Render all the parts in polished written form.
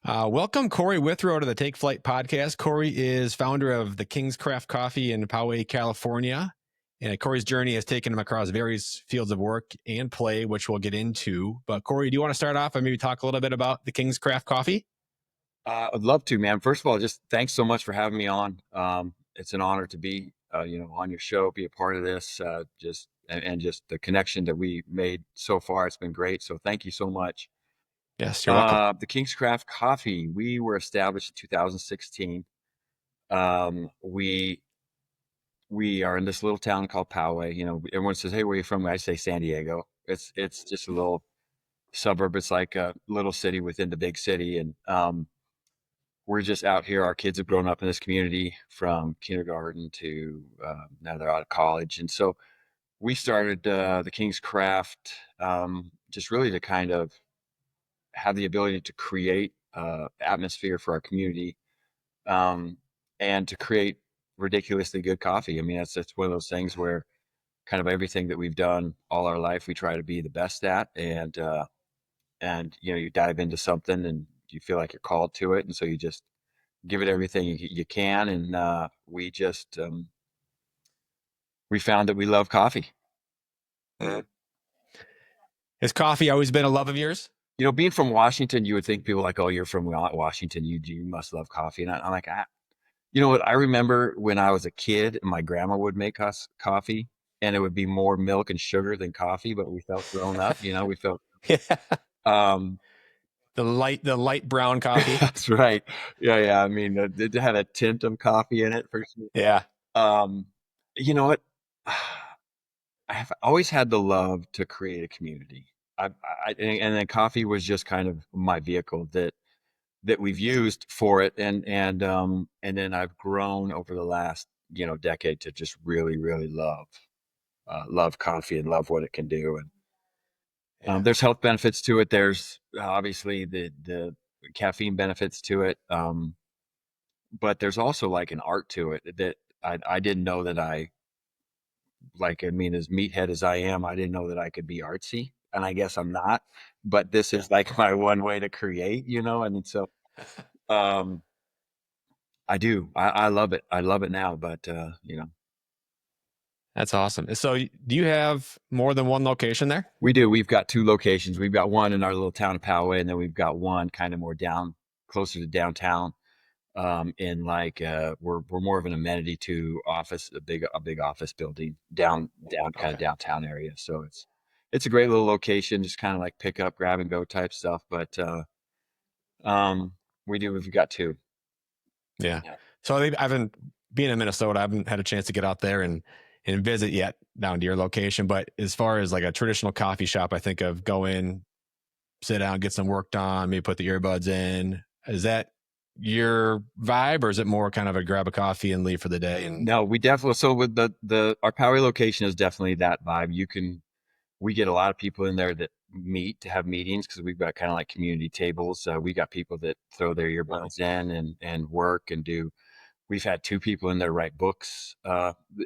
Welcome, Cory Withrow, to the Take Flyt podcast. Cory is founder of the King's Craft Coffee in Poway, California. And Cory's journey has taken him across various fields of work and play, which we'll get into. But Cory, do you want to start off and maybe talk a little bit about the King's Craft Coffee? I'd love to, man. First of all, just thanks so much for having me on. It's an honor to be, on your show, be a part of this. And just the connection that we made so far, it's been great. So thank you so much. Yes, you're welcome. The King's Craft Coffee, we were established in 2016. We are in this little town called Poway. Everyone says, "Hey, where are you from?" I say San Diego. It's just a little suburb. It's like a little city within the big city, and we're just out here. Our kids have grown up in this community from kindergarten to now they're out of college. And so we started the King's Craft just really to kind of have the ability to create atmosphere for our community and to create ridiculously good coffee. I mean, that's one of those things where kind of everything that we've done all our life, we try to be the best at. And you dive into something and you feel like you're called to it. And so you just give it everything you can. And we found that we love coffee. Has coffee always been a love of yours? Being from Washington, you would think people like, "Oh, you're from Washington. You must love coffee." And I'm like, you know what? I remember when I was a kid, my grandma would make us coffee and it would be more milk and sugar than coffee, but we felt grown up, we felt, Yeah. um, The light brown coffee. That's right. Yeah. I mean, it had a tint of coffee in it for sure. Yeah. You know what? I have always had the love to create a community. And then coffee was just kind of my vehicle that we've used for it. And then I've grown over the last, decade to just really, really love coffee and love what it can do. And Yeah. there's health benefits to it. There's obviously the caffeine benefits to it. But there's also like an art to it that I didn't know that I like. I mean, as meathead as I am, I didn't know that I could be artsy, and I guess I'm not. But this is like my one way to create, and so um, I do. I love it. I love it now. But That's awesome. So do you have more than one location there? we do. We've got two locations. We've got one in our little town of Poway, and then we've got one kind of more closer to downtown. In like we're more of an amenity to office, a big office building down kind of downtown area. So it's a great little location, just kind of like pick up, grab and go type stuff. But we've got two. Yeah. So I haven't been in Minnesota. I haven't had a chance to get out there and visit yet down to your location. But as far as like a traditional coffee shop, I think of go in, sit down, get some work done, maybe put the earbuds in. Is that your vibe, or is it more kind of a grab a coffee and leave for the day? And no, we definitely, so with our Poway location is definitely that vibe. We get a lot of people in there that meet to have meetings because we've got kind of like community tables. We got people that throw their earbuds in and work and do. We've had two people in there write books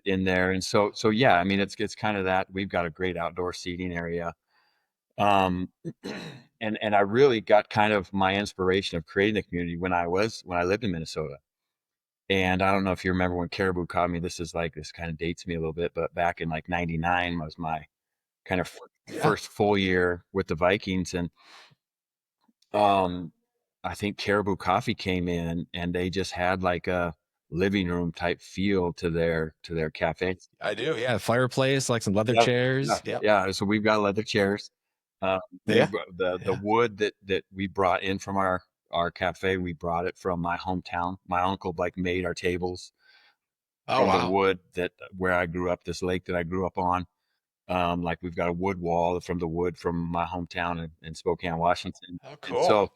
in there, and so yeah. I mean, it's kind of that. We've got a great outdoor seating area, and I really got kind of my inspiration of creating the community when I lived in Minnesota. And I don't know if you remember when Caribou caught me. This kind of dates me a little bit, but back in like '99 was my kind of first full year with the Vikings. And I think Caribou Coffee came in and they just had like a living room type feel to their cafe. I do. Yeah. Fireplace, like some leather chairs. Yeah. So we've got leather chairs. The wood that we brought in from our cafe, we brought it from my hometown. My uncle like made our tables from the wood where I grew up, this lake that I grew up on. Like we've got a wood wall from the wood from my hometown in Spokane, Washington. Oh, cool. And so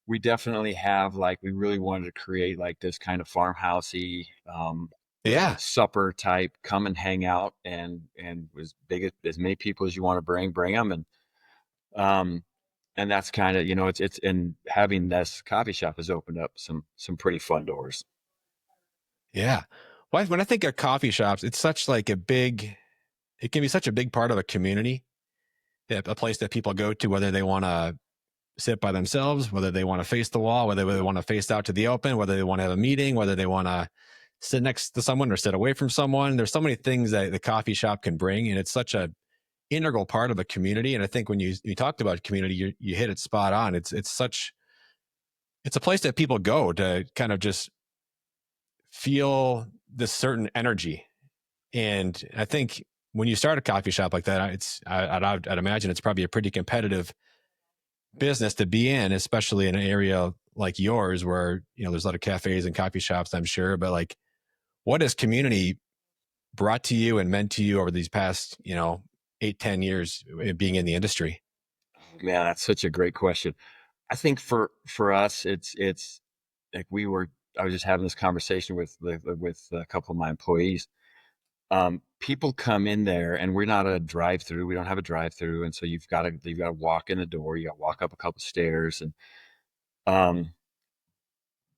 we definitely have we really wanted to create like this kind of farmhousey, supper type, come and hang out and as many people as you want to bring them. And that's kind of, it's and having this coffee shop has opened up some pretty fun doors. Yeah. Well, when I think of coffee shops, it's such like it can be such a big part of a community, a place that people go to, whether they want to sit by themselves, whether they want to face the wall, whether they want to face out to the open, whether they want to have a meeting, whether they want to sit next to someone or sit away from someone. There's so many things that the coffee shop can bring, and it's such a integral part of a community. And I think when you talked about community, you hit it spot on. It's a place that people go to kind of just feel this certain energy. And I think when you start a coffee shop like that, I'd imagine it's probably a pretty competitive business to be in, especially in an area like yours where, there's a lot of cafes and coffee shops, I'm sure. But like, what has community brought to you and meant to you over these past, 8, 10 years being in the industry? Man, that's such a great question. I think for us, it's like I was just having this conversation with a couple of my employees. People come in there, and we're not a drive-through. We don't have a drive-through, and so you've got to walk in the door. You got to walk up a couple stairs, and um,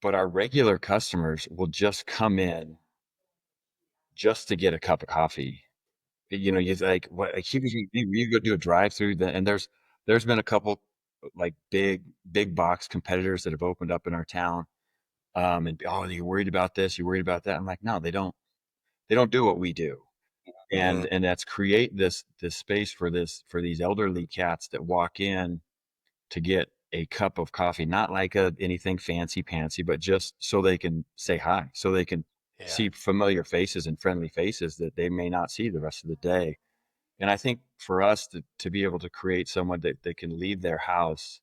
but our regular customers will just come in just to get a cup of coffee. You like what? Like, you go do a drive-through, and there's been a couple like big box competitors that have opened up in our town. And oh, you're worried about this, you're worried about that. I'm like, no, they don't do what we do. Mm-hmm. And that's create this space for these elderly cats that walk in to get a cup of coffee, not like anything fancy pantsy, but just so they can say hi, so they can Yeah. see familiar faces and friendly faces that they may not see the rest of the day. And I think for us to be able to create someone that can leave their house,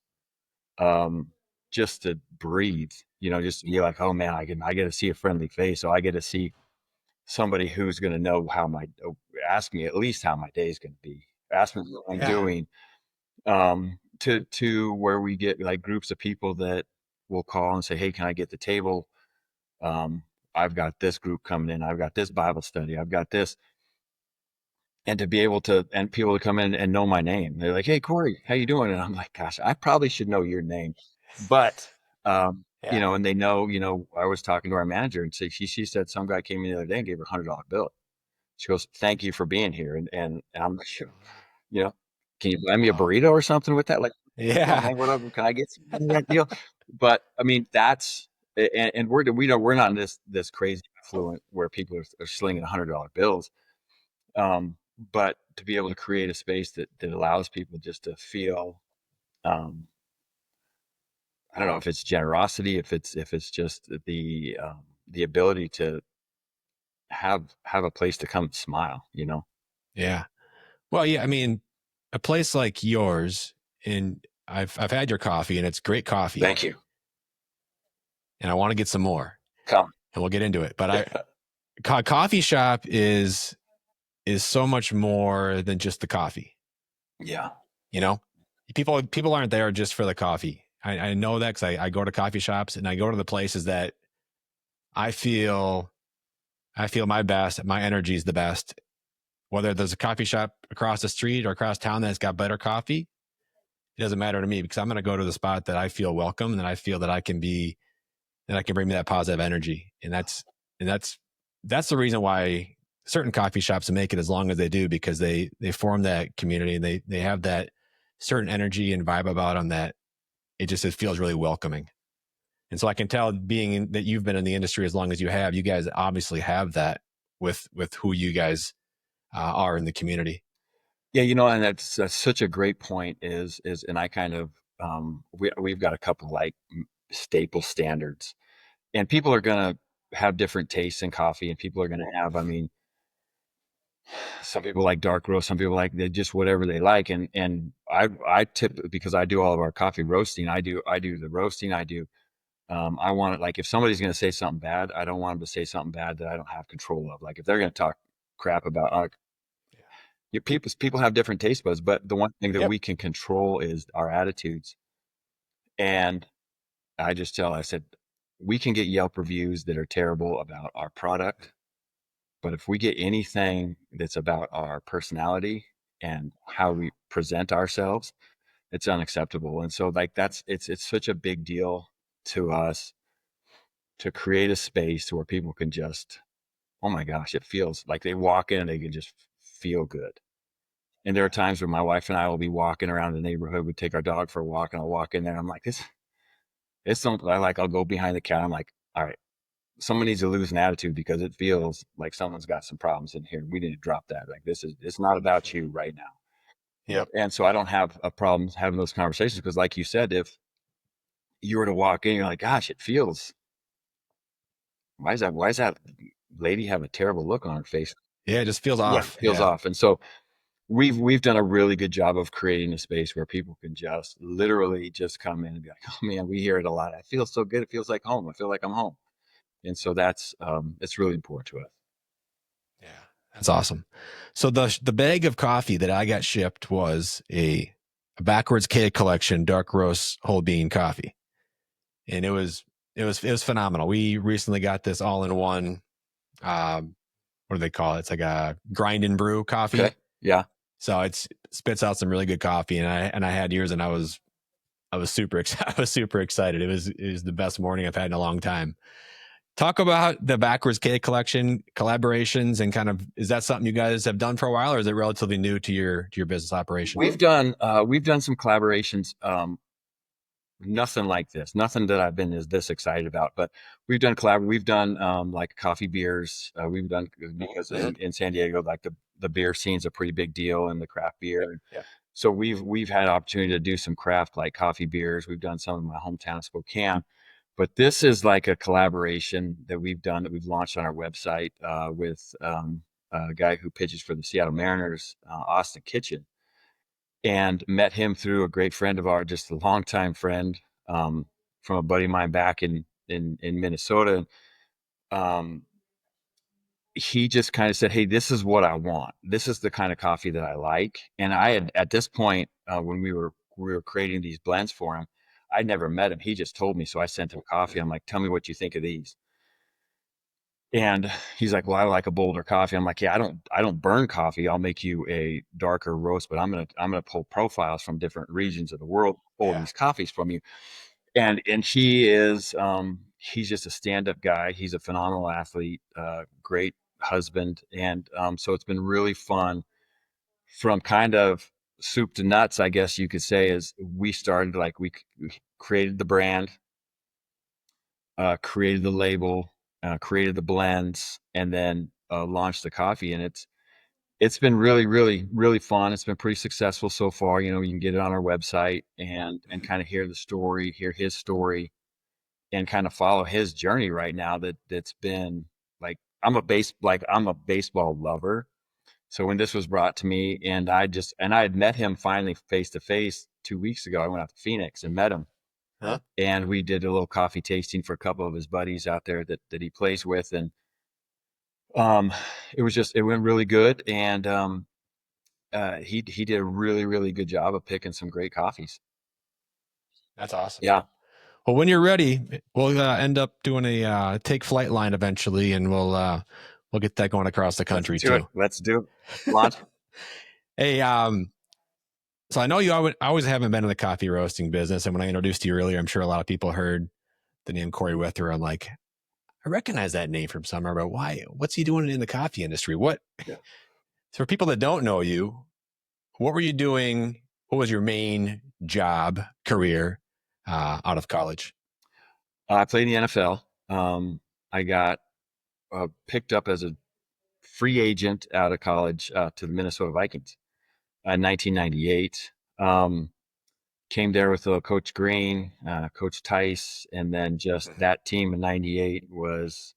um, just to breathe, just to be like, oh man, I get to see a friendly face, so I get to see somebody who's going to know ask me at least how my day is going to be, ask me what I'm Yeah. doing, to where we get like groups of people that will call and say, hey, can I get the table? Um, I've got this group coming in. I've got this Bible study. I've got this. And to be able to, and people to come in and know my name. They're like, hey, Cory, how you doing? And I'm like, gosh, I probably should know your name. But, Yeah. and they know, I was talking to our manager, and she said some guy came in the other day and gave her $100 bill. She goes, thank you for being here. And I'm like, sure, you know, can you buy me a Wow. burrito or something with that? Like, come on, Yeah. man, whatever. Can I get some of that deal? But I mean, and we're not in this crazy affluent where people are slinging $100 bills. But to be able to create a space that allows people just to feel, um, I don't know if it's generosity, if it's just the ability to have a place to come smile. Yeah. Well, yeah. I mean, a place like yours, and I've had your coffee, and it's great coffee, Thank you. and I want to get some more, Come. and we'll get into it. But coffee shop is so much more than just the coffee. Yeah. You know, people aren't there just for the coffee. I know that because I go to coffee shops and I go to the places that I feel I feel my best. My energy is the best. Whether there's a coffee shop across the street or across town that's got better coffee, it doesn't matter to me because I'm going to go to the spot that I feel welcome and that I feel that I can bring me that positive energy. And that's the reason why certain coffee shops make it as long as they do, because they form that community and they have that certain energy and vibe about them that it feels really welcoming. And so I can tell, that you've been in the industry as long as you have, you guys obviously have that with who you guys are in the community. Yeah, and that's such a great point. And I kind of, we've got a couple like staple standards, and people are gonna have different tastes in coffee, and people are gonna have, I mean, some people like dark roast, some people like they just whatever they like, and I tip because I do all of our coffee roasting. I do the roasting. I want it, like if somebody's gonna say something bad, I don't want them to say something bad that I don't have control of. Like if they're gonna talk crap about Yeah. people have different taste buds, but the one thing that Yep. we can control is our attitudes. And I said, we can get Yelp reviews that are terrible about our product, but if we get anything that's about our personality and how we present ourselves, it's unacceptable. And so like it's such a big deal to us to create a space where people can just, oh my gosh, it feels like they walk in and they can just feel good. And there are times where my wife and I will be walking around the neighborhood. We take our dog for a walk, and I'll walk in there. And I'm like, it's something I like. I'll go behind the counter. I'm like, all right, someone needs to lose an attitude because it feels like someone's got some problems in here. We need to drop that. Like it's not about you right now. Yep. And so I don't have a problem having those conversations because, like you said, if you were to walk in, you're like, gosh, it feels. Why is that lady have a terrible look on her face? Yeah, it just feels Yeah, off. feels Yeah. off. And so we've done a really good job of creating a space where people can just literally just come in and be like, oh man, we hear it a lot. I feel so good. It feels like home. I feel like I'm home. And so that's it's really important to us. Yeah. That's awesome. So the bag of coffee that I got shipped was a backwards K collection dark roast whole bean coffee. And it was phenomenal. We recently got this all in one what do they call it? It's like a grind and brew Okay. coffee. Yeah. So it spits out some really good coffee, and I had yours, and I was super I was super excited. It was the best morning I've had in a long time. Talk about the backwards K collection collaborations, and kind of, is that something you guys have done for a while, or is it relatively new to your business operation? We've done some collaborations. Nothing like this. Nothing that I've been this excited about. But we've done like coffee beers. We've done because in San Diego, like the beer scene's a pretty big deal in the craft beer. Yeah. So we've had opportunity to do some craft like coffee beers. We've done some in my hometown of Spokane. But this is like a collaboration that we've done that we've launched on our website with a guy who pitches for the Seattle Mariners, Austin Kitchen, and met him through a great friend of ours, just a longtime friend from a buddy of mine back in Minnesota. Um, he just kind of said, "Hey, this is what I want. This is the kind of coffee that I like." And I had at this point when we were creating these blends for him, I'd never met him. He just told me, so I sent him coffee. I'm like, "Tell me what you think of these." And he's like, "Well, I like a bolder coffee." I'm like, "Yeah, I don't burn coffee. I'll make you a darker roast, but I'm gonna pull profiles from different regions of the world, pull Yeah. these coffees from you." And he is he's just a stand-up guy. He's a phenomenal athlete, great husband, and so it's been really fun from kind of soup to nuts, I guess you could say. Is we started like we created the brand, created the label, created the blends, and then launched the coffee. And it's been really, really, really fun. It's been pretty successful so far. You know, you can get it on our website and kind of hear the story, hear his story, and kind of follow his journey right now. That's been like I'm a baseball lover. So when this was brought to me, and I had met him finally face to face 2 weeks ago. I went out to Phoenix and met him, Huh? and we did a little coffee tasting for a couple of his buddies out there that he plays with, and um, it went really good, and he did a really really good job of picking some great coffees. That's awesome. Yeah, Well, when you're ready, we'll end up doing a Take Flight line eventually, and we'll get that going across the let's country do it. too. Let's do it. Launch. Hey, so I know you always haven't been in the coffee roasting business, and when I introduced you earlier, I'm sure a lot of people heard the name Cory Withrow. I'm like, I recognize that name from somewhere, but why? What's he doing in the coffee industry? What? Yeah. So for people that don't know you, what were you doing? What was your main job career out of college? I played in the NFL. I got picked up as a free agent out of college to the Minnesota Vikings in 1998. Came there with Coach Green, Coach Tice, and then just that team in '98 was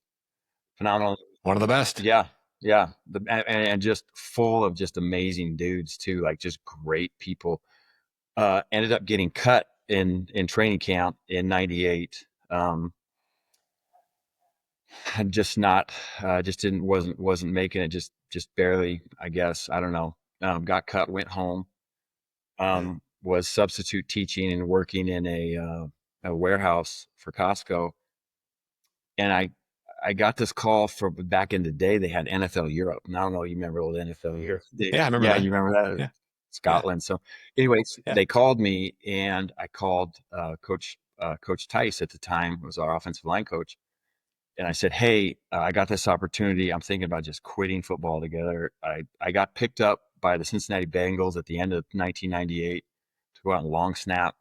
phenomenal. One of the best. Yeah, yeah, and just full of just amazing dudes too, like just great people. Ended up getting cut in training camp in '98. And just not, just didn't wasn't making it, just barely, I guess. I don't know. Got cut, went home. Was substitute teaching and working in a warehouse for Costco, and I got this call from back in the day. They had NFL Europe, and I don't know. You remember old NFL Europe? Yeah, I remember Yeah, that. you remember that? Yeah, yeah, Scotland. So, anyways, yeah. they called me, and I called Coach Tice at the time, was our offensive line coach, and I said, "Hey, I got this opportunity. I'm thinking about just quitting football together. I got picked up by the Cincinnati Bengals at the end of 1998 to go out and long snap.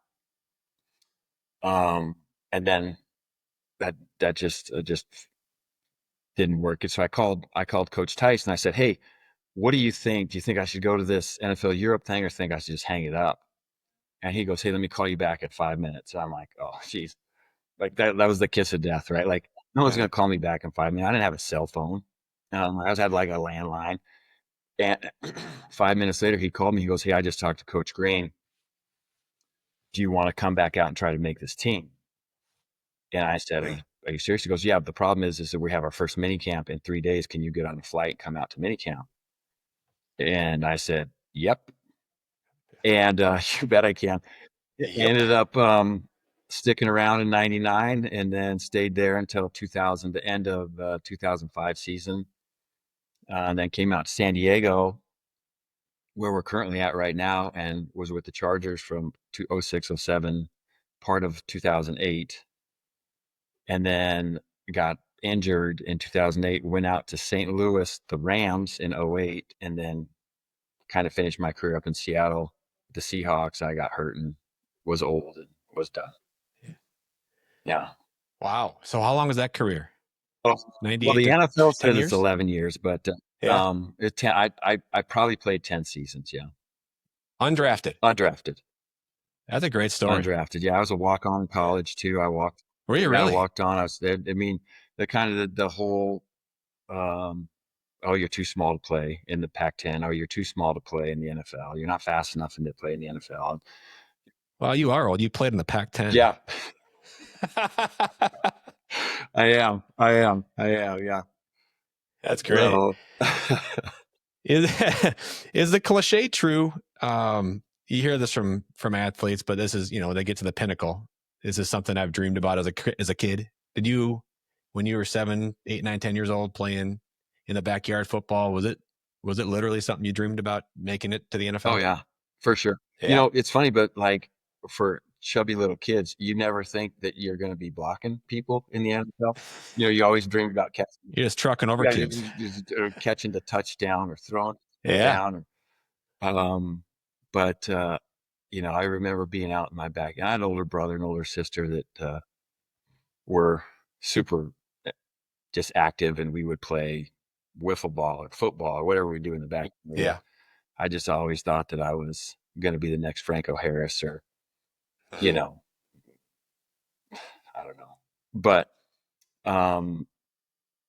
And then that just didn't work. And so I called Coach Tice and I said, "Hey, what do you think? Do you think I should go to this NFL Europe thing, or think I should just hang it up?" And he goes, "Hey, let me call you back at 5 minutes." And I'm like, "Oh, geez." Like that was the kiss of death, right? Like no one's Yeah. gonna call me back in 5 minutes. I didn't have a cell phone. I was had like a landline. And 5 minutes later, he called me. He goes, "Hey, I just talked to Coach Green. Do you want to come back out and try to make this team?" And I said, "Are you serious?" He goes, "Yeah, but the problem is that we have our first mini camp in 3 days. Can you get on a flight and come out to mini camp?" And I said, "Yep." And you bet I can. I Yep. ended up sticking around in '99 and then stayed there until 2000, the end of 2005 season. And then came out to San Diego, where we're currently at right now, and was with the Chargers from 06, '07, part of 2008, and then got injured in 2008, went out to St. Louis, the Rams in '08, and then kind of finished my career up in Seattle, the Seahawks. I got hurt and was old and was done. Yeah. Yeah. Wow. So how long was that career? Oh, well, 98 the to NFL 10 says it's years? 11 years, but Yeah. I probably played 10 seasons. Yeah. Undrafted. Undrafted. That's a great story. Undrafted. Yeah, I was a walk-on in Yeah. college too. I walked Were you Yeah, I really? walked on. I was there. I mean, the kind of the whole, um, "Oh, you're too small to play in the Pac-10. Oh, you're too small to play in the NFL. You're not fast enough to play in the NFL." Well, you are old. You played in the Pac-10. Yeah, I am, yeah. That's great. So Is is the cliche true? You hear this from athletes, but this is, they get to the pinnacle. This is something I've dreamed about as a kid. Did you, when you were 7, 8, 9, 10 years old, playing in the backyard football? Was it literally something you dreamed about making it to the Oh, NFL? yeah, for sure. Yeah. It's funny, but, like, for chubby little kids, you never think that you're gonna be blocking people in the NFL. You always dream about catching. You're just trucking over Yeah, kids. or catching the touchdown or throwing Yeah. down. Um, but, I remember being out in my back, and I had an older brother and older sister that, were super, eh, just active, and we would play wiffle ball or football or whatever we do in the back. Yeah. I just always thought that I was gonna be the next Franco Harris or, you Mhm. know, I don't know. But, um,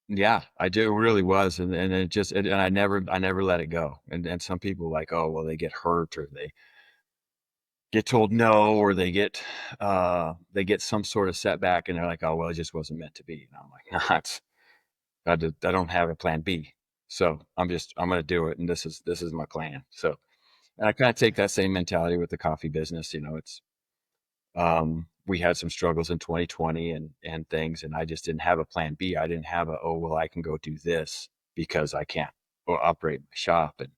yeah, I do, it really was, and it just and I never let it go. And some people like, "Oh, well, they get hurt or they get told no, or they get some sort of setback, and they're like, "Oh, well, it just wasn't meant to be." And I'm like, "Nah, I don't have a plan B. So I'm gonna do it, and this is my plan." So, and I kind of take that same mentality with the coffee business. We had some struggles in 2020 and things, and I just didn't have a plan B. I didn't have oh, well, I can go do this because I can't operate my shop. And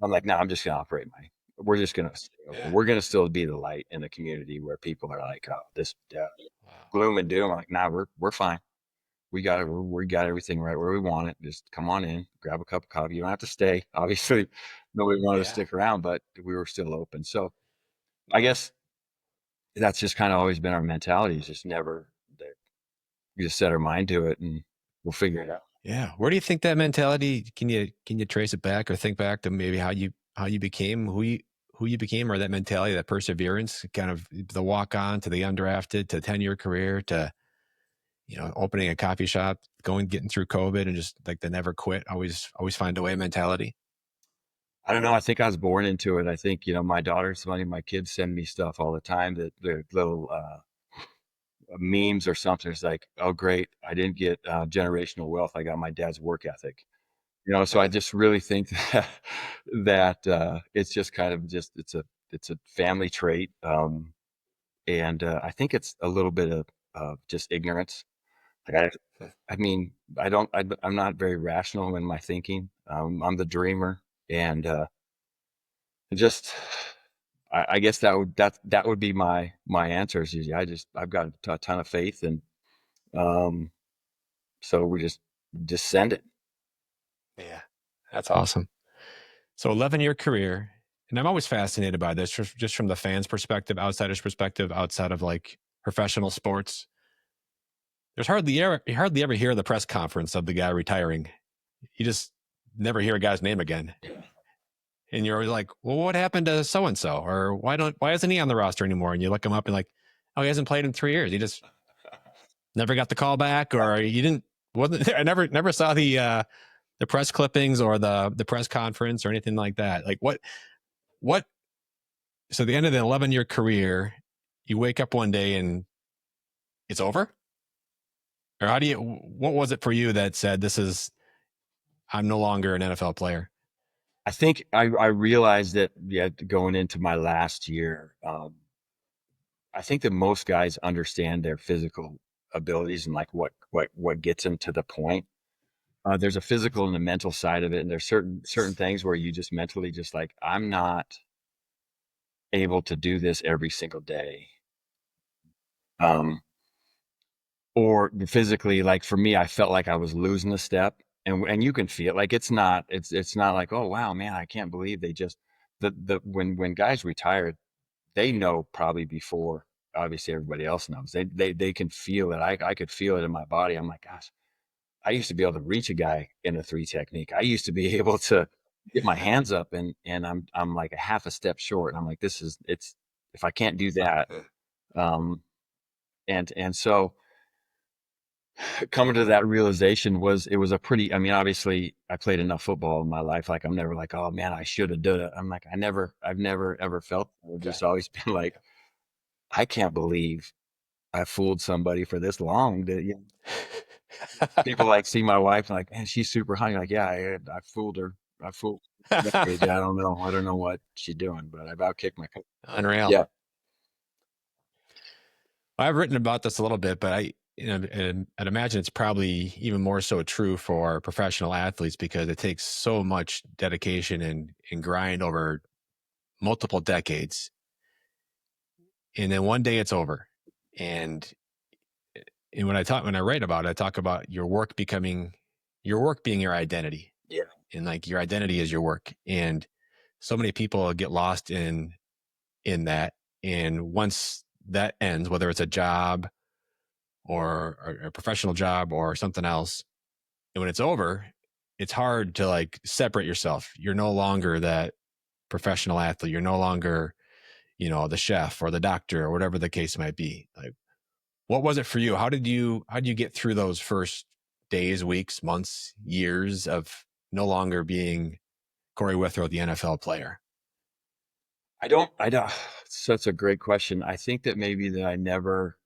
I'm like, no, I'm just gonna operate my. We're just gonna stay open. Yeah. We're gonna still be the light in the community where people are like, oh, this Wow. gloom and doom. I'm like, nah, we're fine. We got everything right where we want it. Just come on in, grab a cup of coffee. You don't have to stay. Obviously, nobody wanted to Yeah. stick around, but we were still open. So I guess that's just kind of always been our mentality. Is just never. We just set our mind to it, and we'll figure it out. Yeah. Where do you think that mentality, can you trace it back or think back to maybe how you became who you became, or that mentality, that perseverance, kind of the walk on to the undrafted to 10-year career to, opening a coffee shop, getting through COVID and just like the never quit, always find a way mentality. I don't know. I think I was born into it. I think my daughter's funny. My kids send me stuff all the time that they're little memes or something. It's like, oh, great, I didn't get generational wealth. I got my dad's work ethic. So I just really think that it's just kind of just it's a family trait, and I think it's a little bit of just ignorance. Like I mean, I'm not very rational in my thinking. I'm the dreamer, and just I guess that would be my answer. Is usually I've got a ton of faith, and um, so we just send it. Yeah. That's awesome. So 11-year career, and I'm always fascinated by this, just from the fans' perspective, outsiders' perspective, outside of like professional sports. There's you hardly ever hear the press conference of the guy retiring. You just never hear a guy's name again, Yeah. and you're always like, "Well, what happened to so and so?" Or why isn't he on the roster anymore? And you look him up and like, "Oh, he hasn't played in 3 years. He just never got the call back, or he didn't wasn't." I never saw the press clippings or the press conference or anything like that. Like what so at the end of the 11-year career, you wake up one day and it's over? Or what was it for you that said, I'm no longer an NFL player? I think I realized that, yeah, going into my last year, I think that most guys understand their physical abilities and like what gets them to the point. There's a physical and a mental side of it, and there's certain things where you just mentally just like, I'm not able to do this every single day. Um, or physically, like for me, I felt like I was losing a step, and you can feel like it's not like, oh wow, man, I can't believe they just the when guys retire, they know probably before obviously everybody else knows. They can feel it. I could feel it in my body. I'm like, gosh, I used to be able to reach a guy in a three technique. I used to be able to get my hands up, and I'm like a half a step short. And I'm like, this is it's if I can't do that. Um, and so coming to that realization was it was a pretty, I mean, obviously I played enough football in my life. Like I'm never like, oh man, I should have done it. I'm like, I've never ever felt that. I've Okay. just always been like, I can't believe I fooled somebody for this long. That you know, people like see my wife and like, man, she's super hot. You're like, yeah, I fooled her. I fooled. I don't know. I don't know what she's doing, but I've outkicked my. Unreal. Yeah, I've written about this a little bit, but and I'd imagine it's probably even more so true for professional athletes because it takes so much dedication and grind over multiple decades. And then one day it's over. And when I write about it, I talk about your work being your identity. yeah, And like your identity is your work. And so many people get lost in that. And once that ends, whether it's a job or a professional job or something else, and when it's over, it's hard to like separate yourself. You're no longer that professional athlete. You're no longer, the chef or the doctor or whatever the case might be. Like, what was it for you? How did you get through those first days, weeks, months, years of no longer being Cory Withrow, the NFL player? I don't. Such a great question. I think that maybe that I never.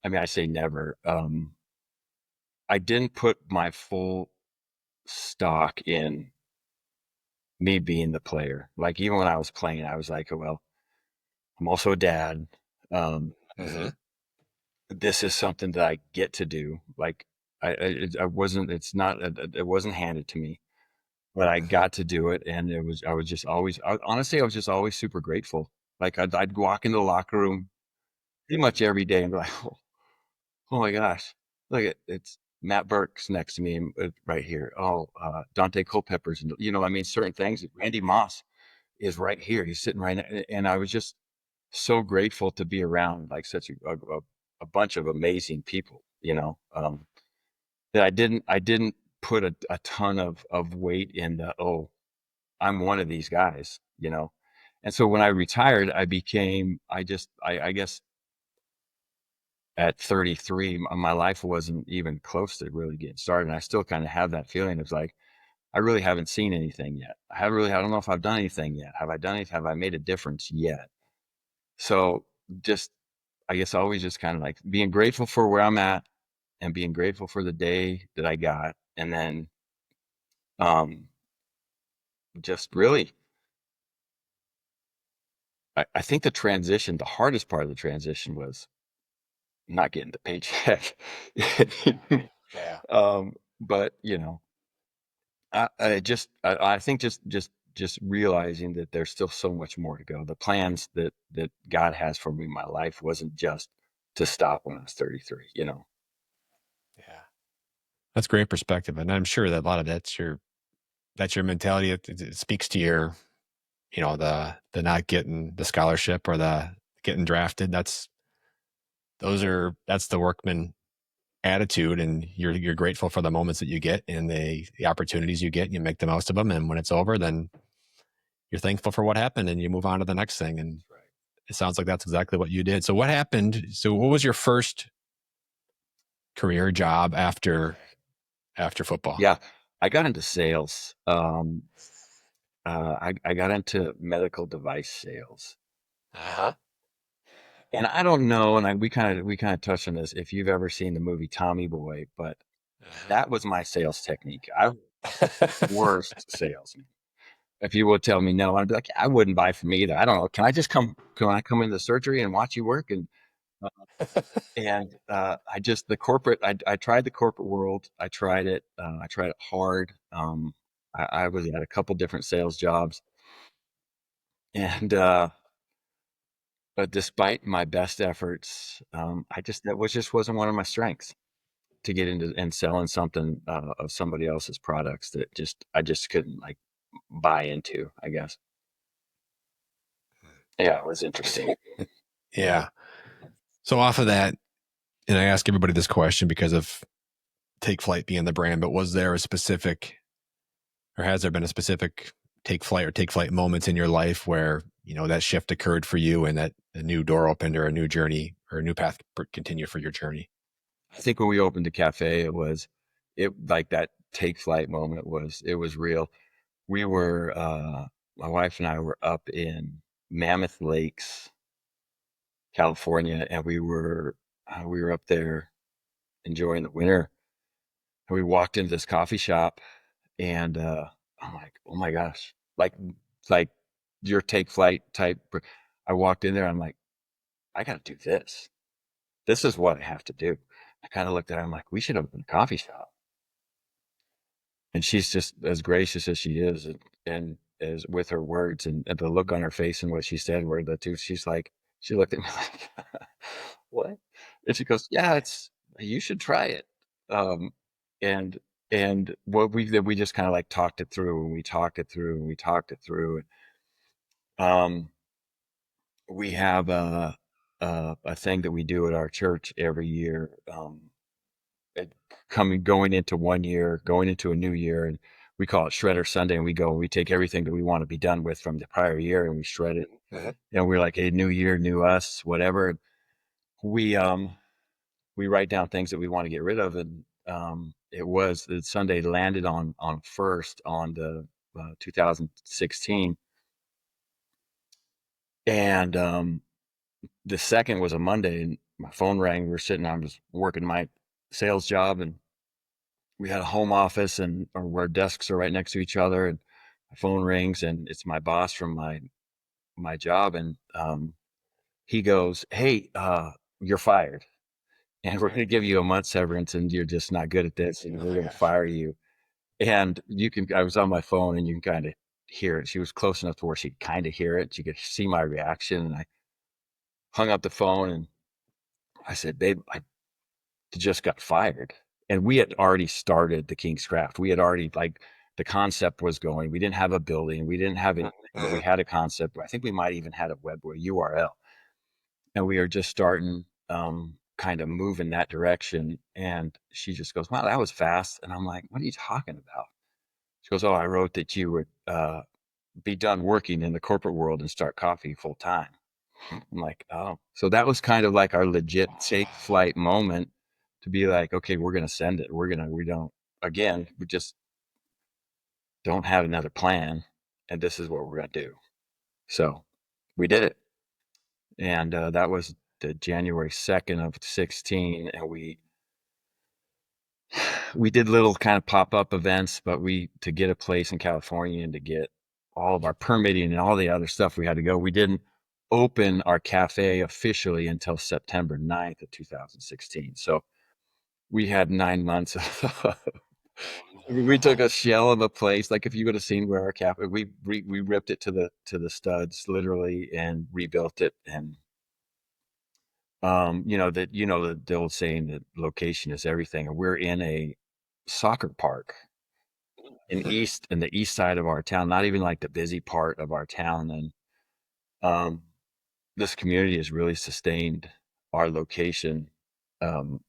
I mean, I say never. I didn't put my full stock in me being the player. Like even when I was playing, I was like, oh, well, I'm also a dad. Um, Mm-hmm. this is something that I get to do. Like I wasn't. It's not. It wasn't handed to me, but I got to do it, and it was. I was just always. Honestly, I was just always super grateful. Like I'd walk into the locker room pretty much every day and be like, oh my gosh, look at it's Matt Burke's next to me right here. Oh, Dante Culpepper's, I mean, certain things. Randy Moss is right here. He's sitting right, and I was just so grateful to be around like such a bunch of amazing people. That I didn't put a ton of weight in the I'm one of these guys. And so when I retired, I became I guess at 33, my life wasn't even close to really getting started. And I still kind of have that feeling. It's like, I really haven't seen anything yet. I don't know if I've done anything yet. Have I done anything? Have I made a difference yet? So just, I guess always just kind of like being grateful for where I'm at and being grateful for the day that I got. And then, um, just really, I think the hardest part of the transition was not getting the paycheck. Yeah. But I think just realizing that there's still so much more to go. The plans that God has for me in my life wasn't just to stop when I was 33. Yeah. That's great perspective. And I'm sure that a lot of that's your that's your mentality. It speaks to your, the not getting the scholarship or the getting drafted. That's the workman attitude, and you're grateful for the moments that you get and the opportunities you get. You make the most of them, and when it's over, then you're thankful for what happened and you move on to the next thing. And Right. it sounds like that's exactly what you did. So what happened? So what was your first career job after football? Yeah, I got into sales. I got into medical device sales, Uh-huh. and I don't know, and we kind of touched on this. If you've ever seen the movie Tommy Boy, but that was my sales technique. I was worst salesman. If you would tell me no, I'd be like, I wouldn't buy from me either. I don't know. Can I just come? Can I come into the surgery and watch you work? Uh, I just the corporate. I tried the corporate world. I tried it. I tried it hard. I was at a couple different sales jobs, and but despite my best efforts, that wasn't one of my strengths to get into and selling something of somebody else's products that I just couldn't like buy into. I guess. Yeah, it was interesting. Yeah. So off of that, and I ask everybody this question because of Take Flight being the brand, but was there a specific, or has there been a specific Take Flight moments in your life where, that shift occurred for you and that a new door opened or a new journey or a new path continued for your journey? I think when we opened the cafe, it like that take flight moment it was real. We were my wife and I were up in Mammoth Lakes, California, and we were up there enjoying the winter. And we walked into this coffee shop, and I'm like, oh my gosh, like your take flight type. I walked in there, I'm like, I got to do this. This is what I have to do. I kind of looked at her, I'm like, we should open a coffee shop. And she's just as gracious as she is, and as with her words and the look on her face and what she said were the two. She's like, she looked at me like, what? And she goes, yeah, you should try it. Um, and, and what we just kind of like talked it through, and we talked it through, and we talked it through. Um, we have a thing that we do at our church every year. It going into one year, going into a new year, and we call it Shredder Sunday. And we take everything that we want to be done with from the prior year, and we shred it. Mhm. And we're like, a new year, new us, whatever. We we write down things that we want to get rid of, and it was the Sunday landed on first on the 2016, and the second was a Monday, and my phone rang. We were sitting, I was working my sales job, and we had a home office and or where desks are right next to each other, and my phone rings, and it's my boss from my job, and he goes, hey, you're fired, and we're going to give you a month severance, and you're just not good at this, and Oh we're my going to gosh. fire you. And I was on my phone, and you can kind of hear it. She was close enough to where she could kind of hear it. She could see my reaction, and I hung up the phone, and I said, babe, I just got fired. And we had already started the King's Craft. We had already like the concept was going. We didn't have a building. We didn't have anything, but we Mhm. had a concept. I think we might even had a URL, and we are just starting, kind of move in that direction. And she just goes, "Wow, that was fast." And I'm like, "What are you talking about?" She goes, "Oh, I wrote that you would be done working in the corporate world and start coffee full time." I'm like, oh, so that was kind of like our legit take flight moment to be like, okay, we're going to send it. We don't, again, we just don't have another plan. And this is what we're going to do. So we did it. And that was the January 2nd of 16. And we did little kind of pop up events, but to get a place in California and to get all of our permitting and all the other stuff we had to go, we didn't open our cafe officially until September 9th of 2016. So we had 9 months of, we took a shell of a place. Like if you would have seen where our cafe, we ripped it to the studs literally and rebuilt it. And the old saying that location is everything. And we're in a soccer park in the east side of our town, not even like the busy part of our town. And um, this community has really sustained our location um,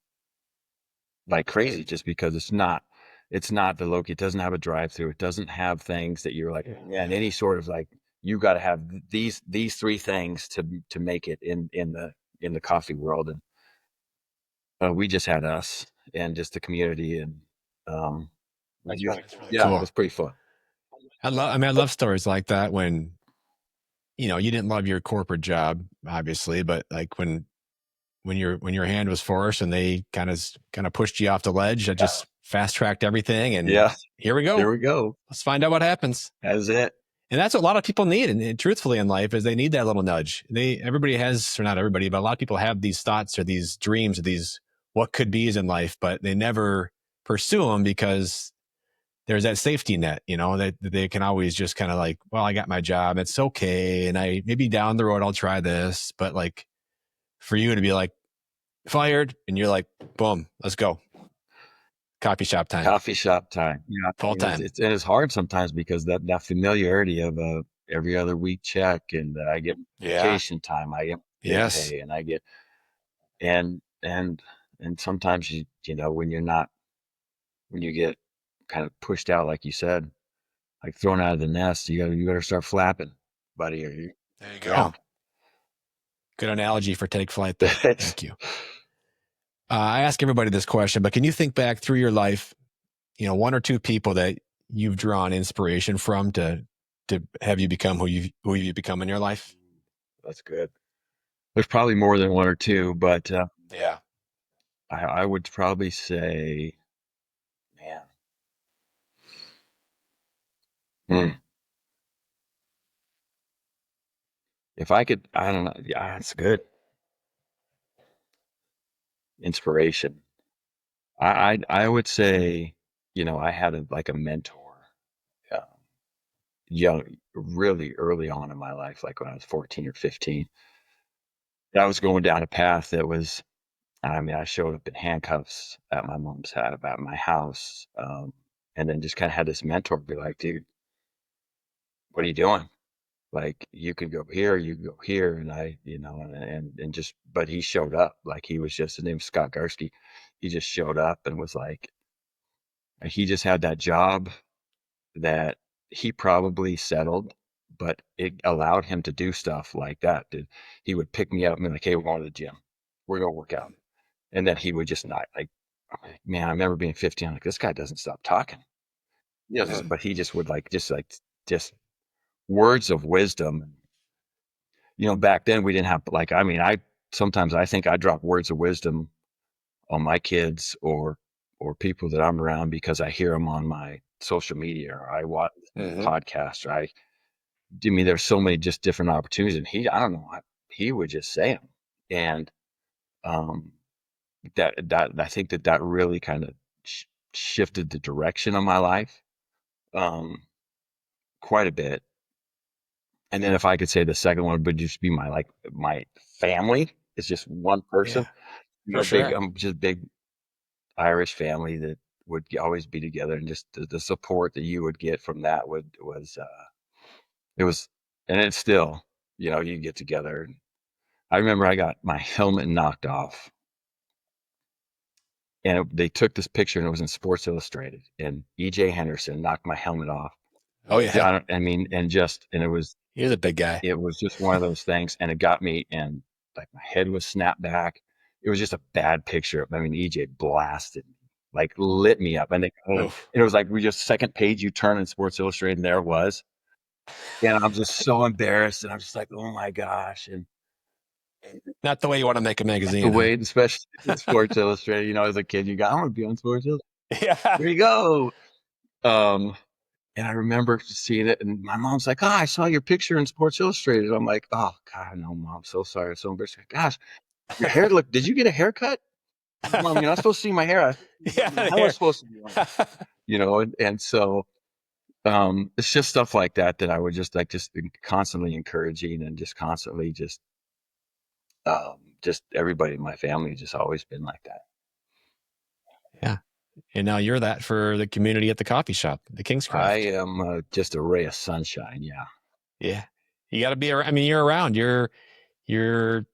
like crazy, just because it's not the local. It doesn't have a drive through. It doesn't have things that you're like, yeah, and any sort of like you got to have these three things to make it in the coffee world. And we just had us and just the community, and um, That's really yeah, it cool. was pretty fun. I love stories like that when, you didn't love your corporate job, obviously, but like when your hand was forced and they kind of pushed you off the ledge, that just fast tracked everything. And Yeah, here we there go. we go. Let's find out what happens. That's it. And that's what a lot of people need. And truthfully in life is they need that little nudge. Everybody has, or not everybody, but a lot of people have these thoughts or these dreams or these what could be's in life, but they never pursue them because there's that safety net, that they can always just kind of like, well, I got my job. It's okay. And maybe down the road, I'll try this. But like for you to be like fired and you're like, boom, let's go. Coffee shop time, Coffee shop time. Yeah, full time. it's hard sometimes because that familiarity of every other week check, and that I get Yeah. vacation time, I get sick Yes. pay, and I get and and sometimes when you're not when you get kind of pushed out, like you said, like thrown out of the nest, you gotta start flapping, buddy. Or you There you yeah. go. Good analogy for Take Flyt there. Thank you. I ask everybody this question, but can you think back through your life, one or two people that you've drawn inspiration from to have you become who you become in your life? That's good. There's probably more than one or two, but Yeah. I would probably say, man, hmm, if I could, I don't know. Yeah, that's good. Inspiration. I would say, I had like a mentor, uh, young, really early on in my life, like when I was 14 or 15. I was going down a path that was, I mean, I showed up in handcuffs at my mom's house, at my house, and then just kind of had this mentor be like, dude, what are you doing? Like you could go here, you could go here, and and just, but he showed up, like he was just, his name's Scott Garsky. He just showed up and was like, he just had that job that he probably settled, but it allowed him to do stuff like that. Dude, he would pick me up and be like, "Hey, we're going to the gym. We're gonna work out," and then he would just not like, man. I remember being 15. I'm like, this guy doesn't stop talking. Yes, but he just would just words of wisdom. Back then we didn't have like, I mean, I sometimes I think I drop words of wisdom on my kids or people that I'm around because I hear them on my social media or I watch Mm-hmm. podcasts or I mean, there's so many just different opportunities, and I don't know, he would just say them, and um, that I think that really kind of shifted the direction of my life um, quite a bit. And then if I could say the second one would just be my family. It's just one person, Yeah, for big. sure. Just big Irish family that would always be together, and just the support that you would get from that was it was, and it's still, you get together. I remember I got my helmet knocked off, and they took this picture, and it was in Sports Illustrated, and E.J. Henderson knocked my helmet off. Oh Yeah, yeah, I mean, and he's a big guy. it was just one of those things, and it got me, and like my head was snapped back. It was just a bad picture. I mean, EJ blasted me, like lit me up, and Oof. it was like we just second page you turn in Sports Illustrated, and there it was, and I'm just so embarrassed, and I'm just like, oh my gosh, and Not the way you want to make a the magazine, huh? way, especially in Sports Illustrated, as a kid, you got, I'm gonna be on Sports Illustrated. Yeah. Here you go. Um, and I remember seeing it, and my mom's like, "Oh, I saw your picture in Sports Illustrated." I'm like, "Oh God, no, mom, so sorry, I'm so embarrassed." Gosh, your hair look. Did you get a haircut? Mom, you're not supposed to see my hair. Yeah, How am I here. supposed to be on? And so it's just stuff like that that I would just like just constantly encouraging, and just constantly just everybody in my family has just always been like that. Yeah. And now you're that for the community at the coffee shop, the King's I Craft. am just a ray of sunshine. Yeah. Yeah. You got to be around. I mean, you're around. You're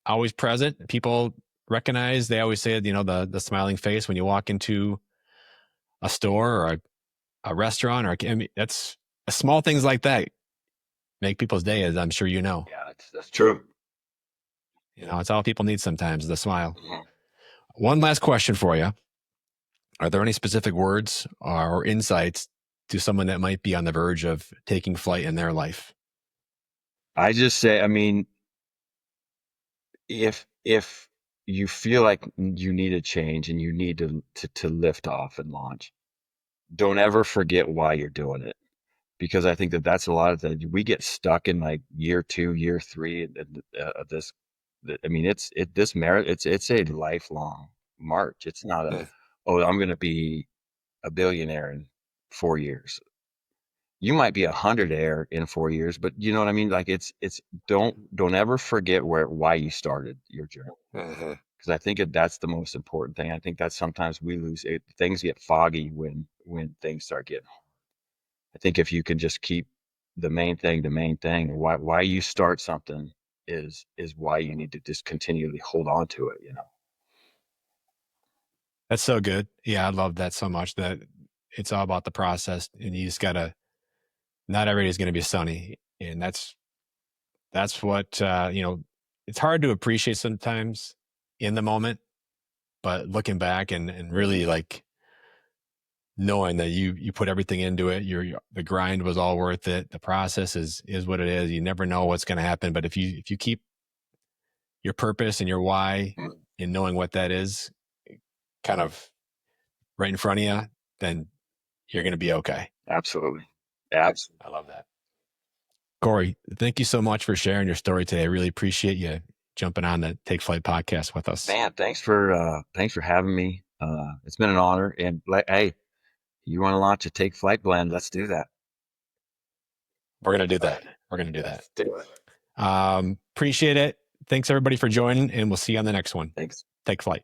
always present. People recognize. They always say, the smiling face when you walk into a store or a restaurant, or I mean, that's small things like that make people's day, as I'm sure you know. Yeah, that's true. It's all people need sometimes, the smile. Mhm. One last question for you. Are there any specific words or insights to someone that might be on the verge of taking flight in their life? I just say, I mean, if you feel like you need a change and you need to lift off and launch, don't ever forget why you're doing it. Because I think that's a lot of we get stuck in like year 2, year 3 of this. I mean, it's a lifelong march. It's not Yeah. oh, I'm going to be a billionaire in 4 years. You might be a hundredaire in 4 years, but you know what I mean? Like it's don't ever forget why you started your journey. Uh-huh. Because I think that's the most important thing. I think that sometimes we lose it. Things get foggy when things start getting. I think if you can just keep the main thing, why you start something is why you need to just continually hold on to it. That's so good. Yeah, I love that so much, that it's all about the process, and you just gotta. Not every day is going to be sunny, and that's what It's hard to appreciate sometimes in the moment, but looking back and really like knowing that you put everything into it, the grind was all worth it. The process is what it is. You never know what's going to happen, but if you keep your purpose and your why and knowing what that is kind of right in front of you, then you're going to be okay. Absolutely. Absolutely. I love that. Cory, thank you so much for sharing your story today. I really appreciate you jumping on the Take Flight podcast with us. Man, thanks for having me. It's been an honor. And hey, you want to launch a Take Flight blend? Let's do that. We're going to do that. We're going to do that. Let's do it. Appreciate it. Thanks everybody for joining, and we'll see you on the next one. Thanks. Take Flight.